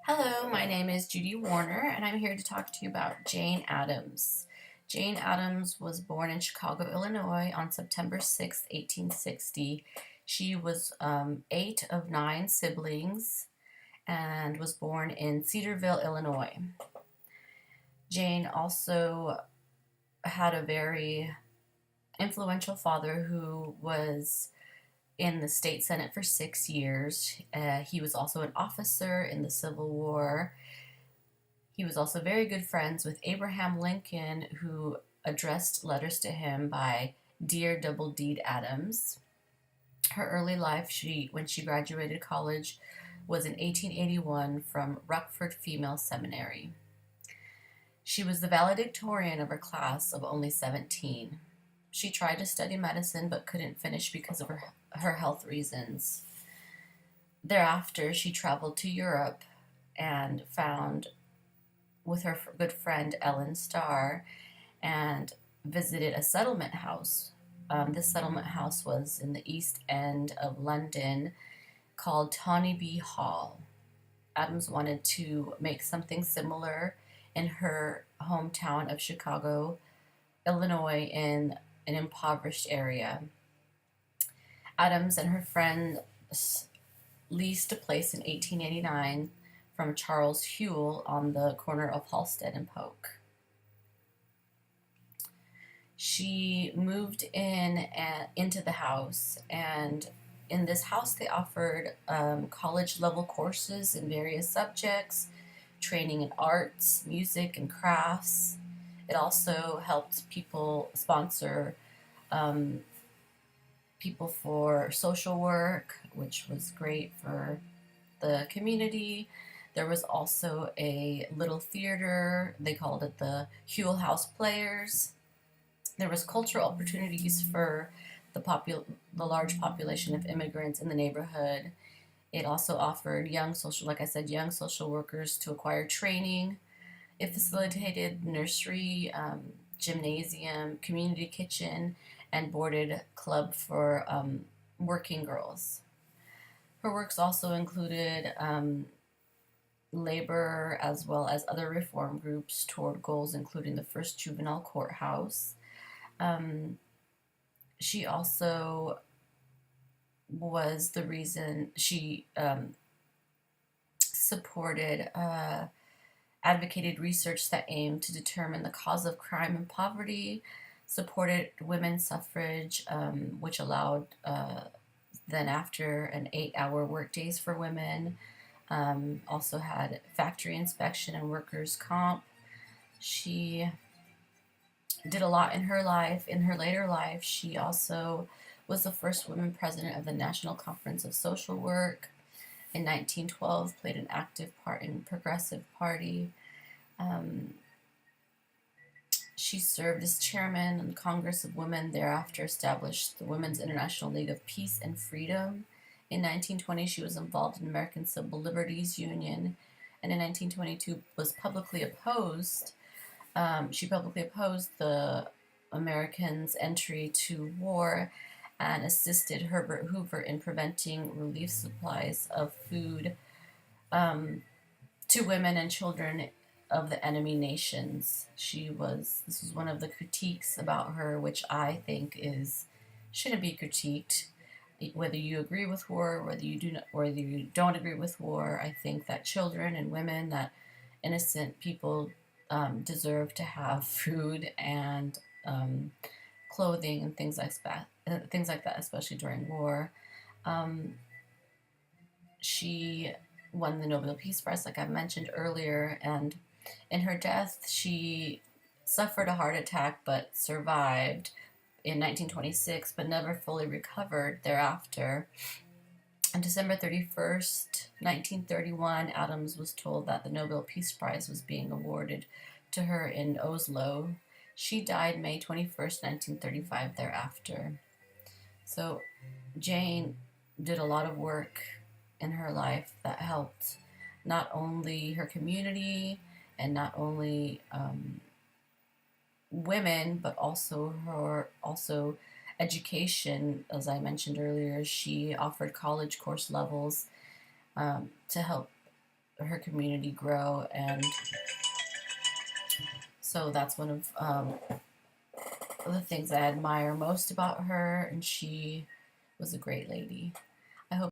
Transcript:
Hello, my name is Judy Warner, and I'm here to talk to you about Jane Addams. Jane Addams was born in Chicago, Illinois on September 6, 1860. She was eight of nine siblings and was born in Cedarville, Illinois. Jane also had a very influential father who was in the state senate for 6 years. He was also an officer in the Civil War. He was also very good friends with Abraham Lincoln, who addressed letters to him by Dear Double Deed Addams. Her early life, when she graduated college, was in 1881 from Ruckford Female Seminary. She was the valedictorian of her class of only 17. She tried to study medicine but couldn't finish because of her health reasons. Thereafter, she traveled to Europe and found with her good friend Ellen Starr and visited a settlement house. This settlement house was in the East End of London called Tawny Hall. Addams wanted to make something similar in her hometown of Chicago, Illinois, in an impoverished area. Addams and her friend leased a place in 1889 from Charles Hewell on the corner of Halsted and Polk. She moved into the house, and in this house they offered college-level courses in various subjects, training in arts, music, and crafts. It also helped people sponsor people for social work, which was great for the community. There was also a little theater. They called it the Hewell House Players. There was cultural opportunities for the large population of immigrants in the neighborhood. It also offered young social workers to acquire training. It facilitated nursery, gymnasium, community kitchen, and boarded club for working girls. Her works also included labor as well as other reform groups toward goals including the first juvenile courthouse. She also was the reason she supported advocated research that aimed to determine the cause of crime and poverty, supported women's suffrage, which allowed then after an 8-hour workdays for women. Also had factory inspection and workers' comp. She did a lot in her life. In her later life, she also was the first woman president of the National Conference of Social Work. In 1912, played an active part in Progressive Party. She served as chairman of the Congress of Women, thereafter established the Women's International League of Peace and Freedom. In 1920, she was involved in American Civil Liberties Union, and in 1922 was publicly opposed. She publicly opposed the Americans' entry to war and assisted Herbert Hoover in preventing relief supplies of food to women and children of the enemy nations. This was one of the critiques about her, which I think shouldn't be critiqued. Whether you agree with war, whether you don't agree with war, I think that children and women, that innocent people deserve to have food and clothing and things like that, especially during war. She won the Nobel Peace Prize, like I mentioned earlier, and in her death, she suffered a heart attack but survived in 1926, but never fully recovered thereafter. On December 31st, 1931, Addams was told that the Nobel Peace Prize was being awarded to her in Oslo. She died May 21st, 1935 thereafter. So Jane did a lot of work in her life that helped not only her community and not only women, but also education. As I mentioned earlier, she offered college course levels to help her community grow, and so that's one of the things I admire most about her, and she was a great lady.